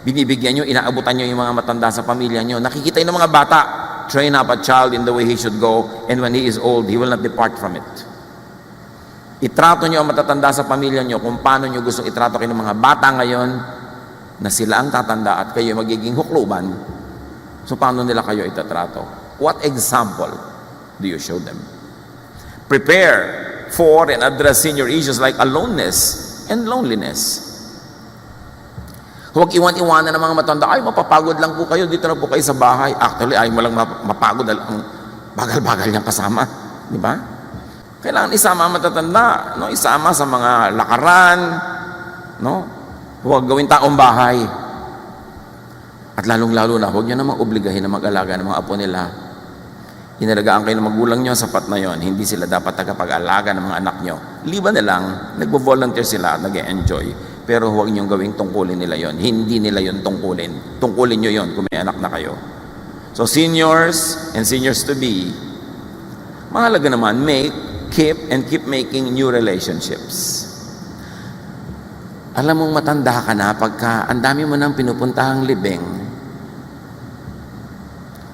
Binibigyan nyo, inaabutan nyo yung mga matanda sa pamilya nyo. Nakikita yun ng mga bata. Train up a child in the way he should go, and when he is old, he will not depart from it. Itrato nyo ang matatanda sa pamilya nyo kung paano nyo gustong itrato kayo ng mga bata ngayon na sila ang tatanda at kayo magiging hukluban. So paano nila kayo itatrato? What example do you show them? Prepare for and address senior issues like aloneness and loneliness. Huwag iwan-iwanan ng mga matanda, ay mapapagod lang po kayo, dito na po kayo sa bahay. Actually, ay mo lang mapagod ang bagal-bagal niyang kasama. Di ba? Kailangan isama ang matatanda, no? Isama sa mga lakaran, no? Huwag gawin taong bahay. At lalong-lalo na, huwag niyo namang obligahin na mag-alaga ng mga apo nila. Inalagaan kayo ng magulang niyo, sapat na yon. Hindi sila dapat tagapag-alaga ng mga anak niyo. Liban na lang, nagvo-volunteer sila at nag-enjoy. Pero huwag niyong gawing tungkulin nila yon. Hindi nila yon tungkulin. Tungkulin niyo yon kung may anak na kayo. So seniors and seniors to be, mahalaga naman, keep making new relationships. Alam mong matanda ka na pagka ang dami mo nang pinupuntahang libing.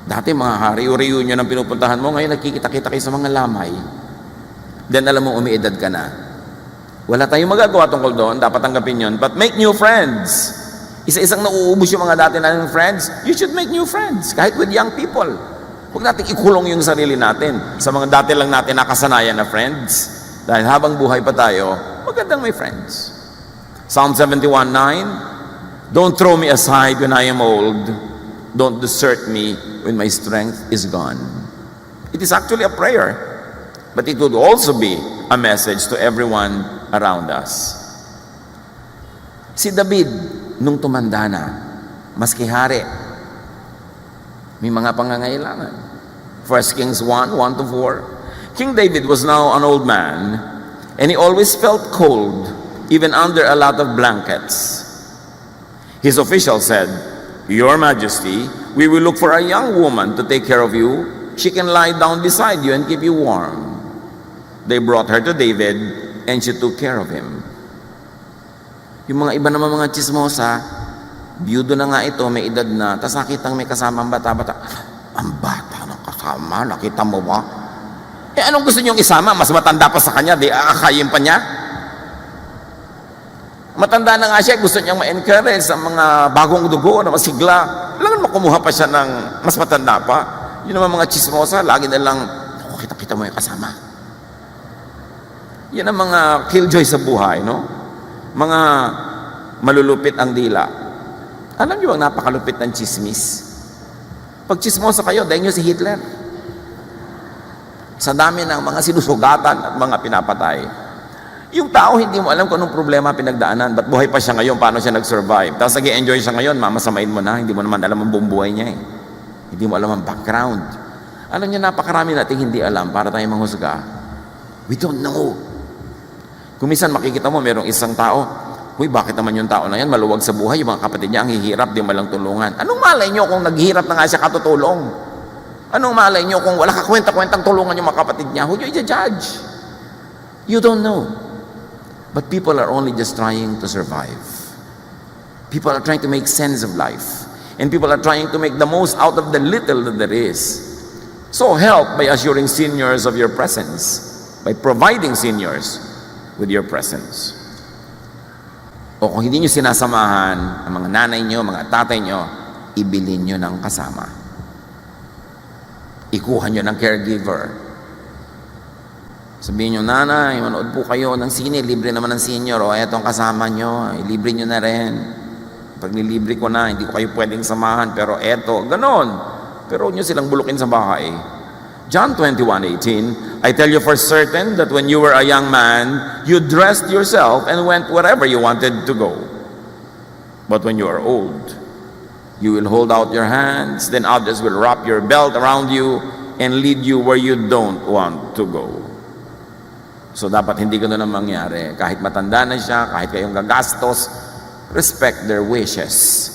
Dati mga reunion ang pinupuntahan mo, ngayon nakikita-kita kayo sa mga lamay. Then alam mo umiedad ka na. Wala tayong magagawa tungkol doon, dapat tanggapin yun. But make new friends. Isa-isang nauubos yung mga dati nating friends, you should make new friends, kahit with young people. Huwag natin ikulong yung sarili natin sa mga dati lang natin nakasanayan na friends. Dahil habang buhay pa tayo, magandang may friends. Psalm 71:9, don't throw me aside when I am old. Don't desert me when my strength is gone. It is actually a prayer, but it would also be a message to everyone around us. Si David, nung tumanda na, maski hari, may mga pangangailangan. 1 Kings 1:1-4. King David was now an old man, and he always felt cold, even under a lot of blankets. His officials said, Your Majesty, we will look for a young woman to take care of you. She can lie down beside you and keep you warm. They brought her to David, and she took care of him. Yung mga iba naman mga chismosa, biyudo na nga ito, may edad na, tapos nakitang may kasama ang bata-bata. Ang bata ng kasama, nakita mo ba? Anong gusto niyong isama? Mas matanda pa sa kanya, di aakayin pa niya? Matanda na nga siya, gusto niyang ma-encourage sa mga bagong dugo na masigla. Kailangan makumuha pa siya ng mas matanda pa. Yun naman mga chismosa, lagi na lang, kita-kita mo yung kasama. Yan ang mga killjoy sa buhay, no? Mga malulupit ang dila. Alam niyo ang napakalupit ng chismis? Pag chismosa kayo, dahil niyo si Hitler. Sa dami ng mga sinusugatan at mga pinapatay. Yung tao, hindi mo alam kung anong problema pinagdaanan. Ba't buhay pa siya ngayon? Paano siya nag-survive? Tapos nag-enjoy siya ngayon, mamasamain mo na. Hindi mo naman alam ang buong buhay niya eh. Hindi mo alam ang background. Alam niyo, napakarami nating hindi alam para tayo manghusga. We don't know. Kung minsan makikita mo, merong isang tao, uy, bakit naman yung tao na yan, maluwag sa buhay, yung mga kapatid niya ang hihirap, di malang tulungan. Anong malay niyo kung naghihirap na nga siya katutulong? Anong malay niyo kung wala ka kwenta-kwentang tulungan yung mga kapatid niya? Who do you judge? You don't know. But people are only just trying to survive. People are trying to make sense of life. And people are trying to make the most out of the little that there is. So help by assuring seniors of your presence, by providing seniors with your presence. O kung hindi nyo sinasamahan ang mga nanay nyo, mga tatay nyo, ibilin nyo ng kasama. Ikuha nyo ng caregiver. Sabihin nyo, nanay, manood po kayo ng sine, libre naman ng senior, o etong kasama nyo, libre nyo na rin. Pag nilibre ko na, hindi ko kayo pwedeng samahan, pero eto, ganon. Pero huwag nyo silang bulukin sa bahay. John 21:18, I tell you for certain that when you were a young man, you dressed yourself and went wherever you wanted to go. But when you are old, you will hold out your hands, then others will wrap your belt around you and lead you where you don't want to go. So dapat hindi ganun ang mangyari. Kahit matanda na siya, kahit kayong gagastos, respect their wishes.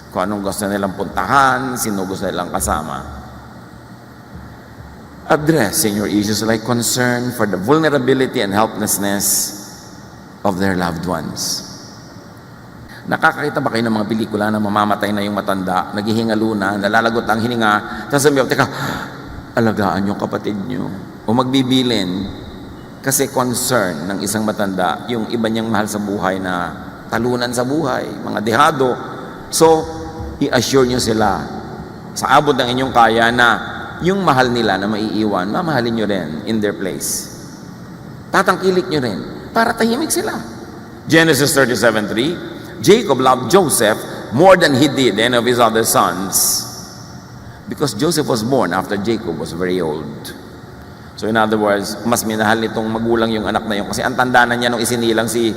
Kung anong gusto nilang puntahan, sino gusto nilang kasama. Address senior issues like concern for the vulnerability and helplessness of their loved ones. Nakakakita ba kayo ng mga pelikula na mamamatay na yung matanda, naghihingalo na, nalalagot ang hininga, tapos sabi, teka, alagaan yung kapatid nyo. O magbibilin. Kasi concern ng isang matanda, yung iba niyang mahal sa buhay na talunan sa buhay, mga dehado. So, i-assure nyo sila sa abot ng inyong kaya na yung mahal nila na maiiwan, mamahalin nyo rin in their place. Tatangkilik nyo rin para tahimik sila. Genesis 37:3, Jacob loved Joseph more than he did any of his other sons because Joseph was born after Jacob was very old. So in other words, mas minahal nitong magulang yung anak na yun kasi ang tanda na niya nung isinilang si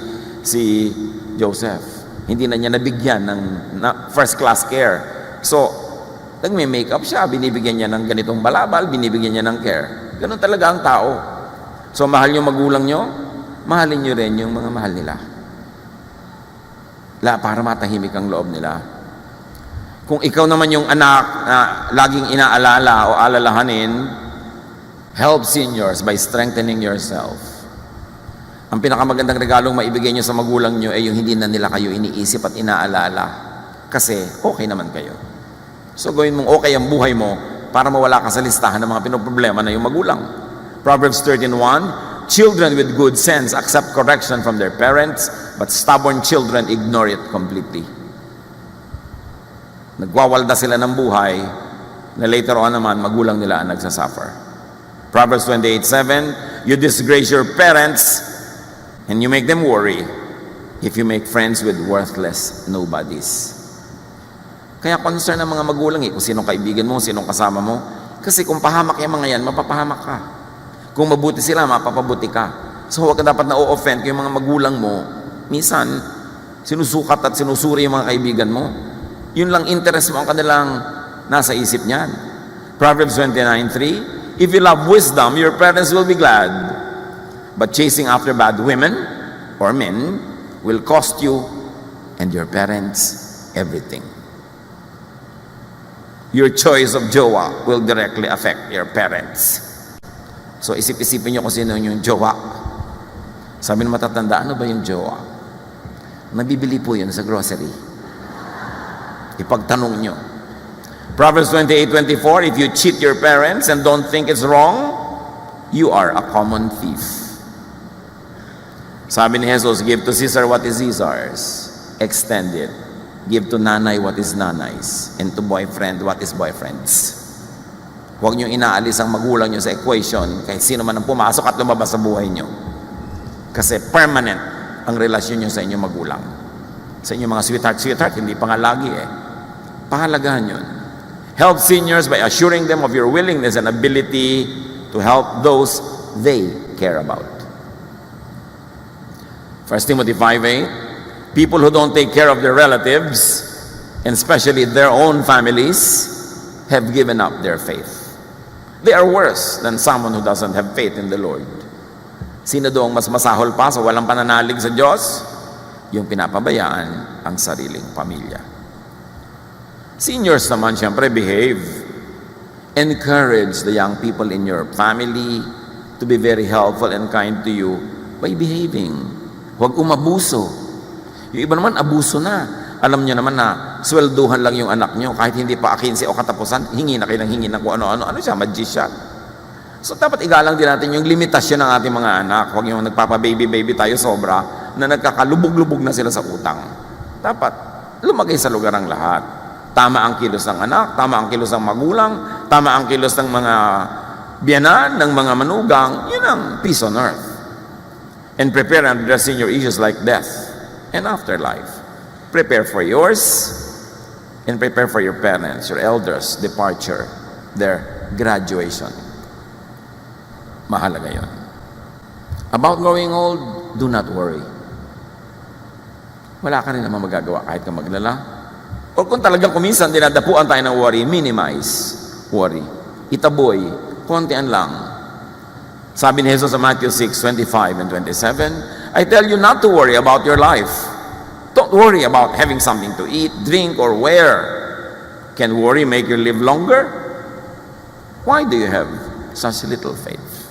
Joseph. Hindi na niya nabigyan ng first class care. So, nagme-makeup siya, binibigyan niya ng ganitong balabal, binibigyan niya ng care. Ganun talaga ang tao. So, mahal yung magulang nyo, mahalin nyo rin yung mga mahal nila. Para matahimik ang loob nila. Kung ikaw naman yung anak na laging inaalala o alalahanin, help seniors by strengthening yourself. Ang pinakamagandang regalong maibigay nyo sa magulang nyo ay yung hindi na nila kayo iniisip at inaalala. Kasi okay naman kayo. So gawin mong okay ang buhay mo para mawala ka sa listahan ng mga pinoproblema na yung magulang. Proverbs 13:1, children with good sense accept correction from their parents, but stubborn children ignore it completely. Nagwawalda sila ng buhay na later on naman magulang nila ang nagsasuffer. Proverbs 28:7, you disgrace your parents and you make them worry if you make friends with worthless nobodies. Kaya concern ng mga magulang kung sinong kaibigan mo, sinong kasama mo. Kasi kung pahamak yung mga yan, mapapahamak ka. Kung mabuti sila, mapapabuti ka. So huwag ka dapat na-o-offend kung yung mga magulang mo, minsan, sinusukat at sinusuri yung mga kaibigan mo. Yun lang interest mo ang kanilang nasa isip niyan. Proverbs 29:3, if you love wisdom, your parents will be glad. But chasing after bad women or men will cost you and your parents everything. Your choice of jowa will directly affect your parents. So isip-isipin nyo kung sino yung jowa. Sabi ng matatanda, ano ba yung jowa? Nabibili po yun sa grocery. Ipagtanong nyo. Proverbs 28:24, if you cheat your parents and don't think it's wrong, you are a common thief. Sabi ni Jesus, give to Caesar what is Caesar's. Extend it. Give to nanay what is nanay's. And to boyfriend what is boyfriend's. Huwag nyo inaalis ang magulang nyo sa equation kahit sino man ang pumasok at lumabas sa buhay nyo. Kasi permanent ang relasyon nyo sa inyong magulang. Sa inyong mga sweetheart, hindi pa nga lagi Pahalagahan yun. Help seniors by assuring them of your willingness and ability to help those they care about. 1 Timothy 5:8, people who don't take care of their relatives, and especially their own families, have given up their faith. They are worse than someone who doesn't have faith in the Lord. Sino doong mas masahol pa sa walang pananalig sa Diyos? Yung pinapabayaan ang sariling pamilya. Seniors naman, siyempre, behave. Encourage the young people in your family to be very helpful and kind to you by behaving. Huwag umabuso. Yung iba naman, abuso na. Alam nyo naman na swelduhan lang yung anak nyo, kahit hindi pa 15 o katapusan, hingi na kayo ng hingi ng kung ano-ano. Ano siya? Magician. So dapat igalang din natin yung limitasyon ng ating mga anak. Huwag yung nagpapa-baby-baby tayo sobra na nagkakalubog-lubog na sila sa utang. Dapat lumagay sa lugar ang lahat. Tama ang kilos ng anak, tama ang kilos ng magulang, tama ang kilos ng mga biyanan, ng mga manugang. Yun ang peace on earth. And prepare and address your issues like death and afterlife. Prepare for yours and prepare for your parents, your elders' departure, their graduation. Mahalaga yun. About growing old, do not worry. Wala ka rin naman magagawa kahit ka maglala. O kung talagang kuminsan dinadapuan tayo ng worry, minimize worry. Itaboy, kontian lang. Sabi ni Jesus sa Matthew 6:25 and 27, I tell you not to worry about your life. Don't worry about having something to eat, drink, or wear. Can worry make you live longer? Why do you have such little faith?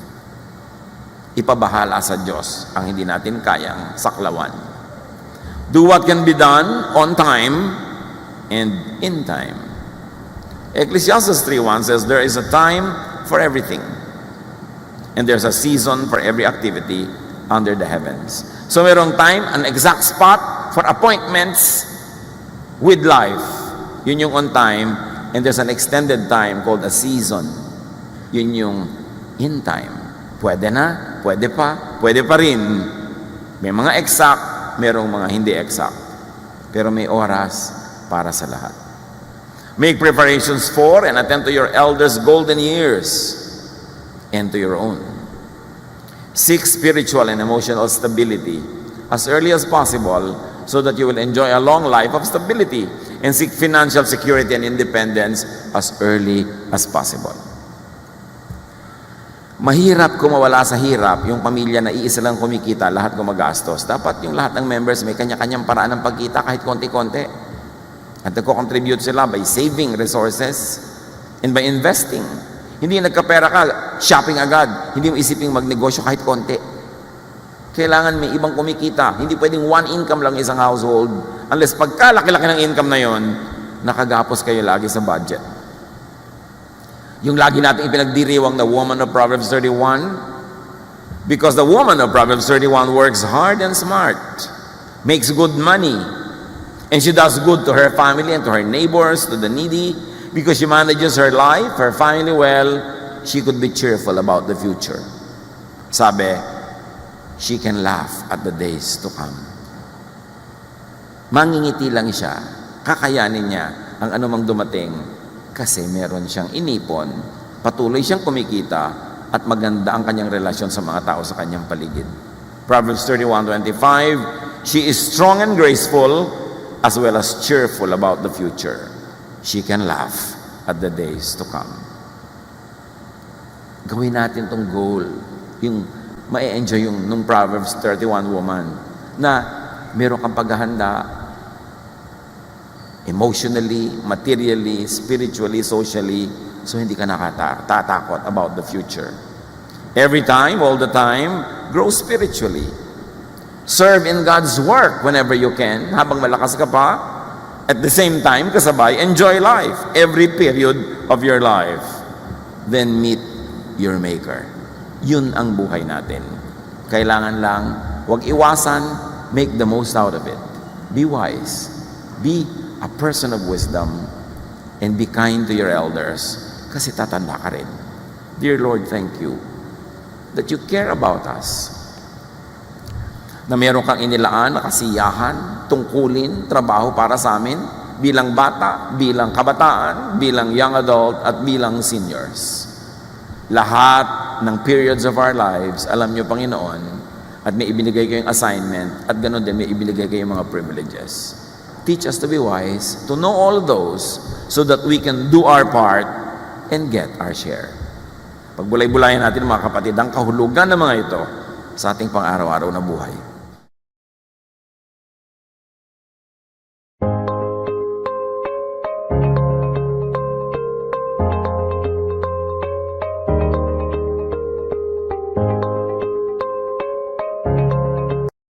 Ipabahala sa Diyos ang hindi natin kayang saklawan. Do what can be done on time and in time. Ecclesiastes 3:1 says, there is a time for everything, and there's a season for every activity under the heavens. So mayroong time, an exact spot for appointments with life. Yun yung on time, and there's an extended time called a season. Yun yung in time. Pwede na, pwede pa rin. May mga exact, mayroong mga hindi exact. Pero may oras para sa lahat. Make preparations for and attend to your elders' golden years and to your own. Seek spiritual and emotional stability as early as possible so that you will enjoy a long life of stability, and seek financial security and independence as early as possible. Mahirap kung mawala sa hirap yung pamilya na iisa lang kumikita, lahat gumagastos. Dapat yung lahat ng members may kanya-kanyang paraan ng pagkita kahit konti-konti. At nagko-contribute sila by saving resources and by investing. Hindi nagkapera ka, shopping agad. Hindi mo isiping magnegosyo kahit konti. Kailangan may ibang kumikita. Hindi pwedeng one income lang isang household. Unless pagkalaki-laki ng income na yon, nakagapos kayo lagi sa budget. Yung lagi natin ipinagdiriwang na woman of Proverbs 31, because the woman of Proverbs 31 works hard and smart, makes good money, and she does good to her family and to her neighbors, to the needy, because she manages her life, her family well, she could be cheerful about the future. Sabi, she can laugh at the days to come. Mangingiti lang siya, kakayanin niya ang anumang dumating kasi meron siyang inipon, patuloy siyang kumikita, at maganda ang kanyang relasyon sa mga tao sa kanyang paligid. Proverbs 31:25, she is strong and graceful as well as cheerful about the future. She can laugh at the days to come. Gawin natin tong goal, yung ma-enjoy yung nung Proverbs 31 woman, na meron kang paghahanda emotionally, materially, spiritually, socially, so hindi ka natatakot about the future. Every time, all the time, grow spiritually. Serve in God's work whenever you can, habang malakas ka pa. At the same time, kasabay, enjoy life, every period of your life. Then meet your Maker. Yun ang buhay natin. Kailangan lang, huwag iwasan, make the most out of it. Be wise. Be a person of wisdom, and be kind to your elders, kasi tatanda ka rin. Dear Lord, thank you that you care about us. Na meron kang inilaan na kasiyahan, tungkulin, trabaho para sa amin, bilang bata, bilang kabataan, bilang young adult, at bilang seniors. lahat ng periods of our lives, alam nyo, Panginoon, at may ibinigay kayong assignment, at ganoon din may ibinigay kayong mga privileges. Teach us to be wise, to know all those, so that we can do our part and get our share. Pagbulay-bulayan natin, mga kapatid, ang kahulugan ng mga ito sa ating pang-araw-araw na buhay.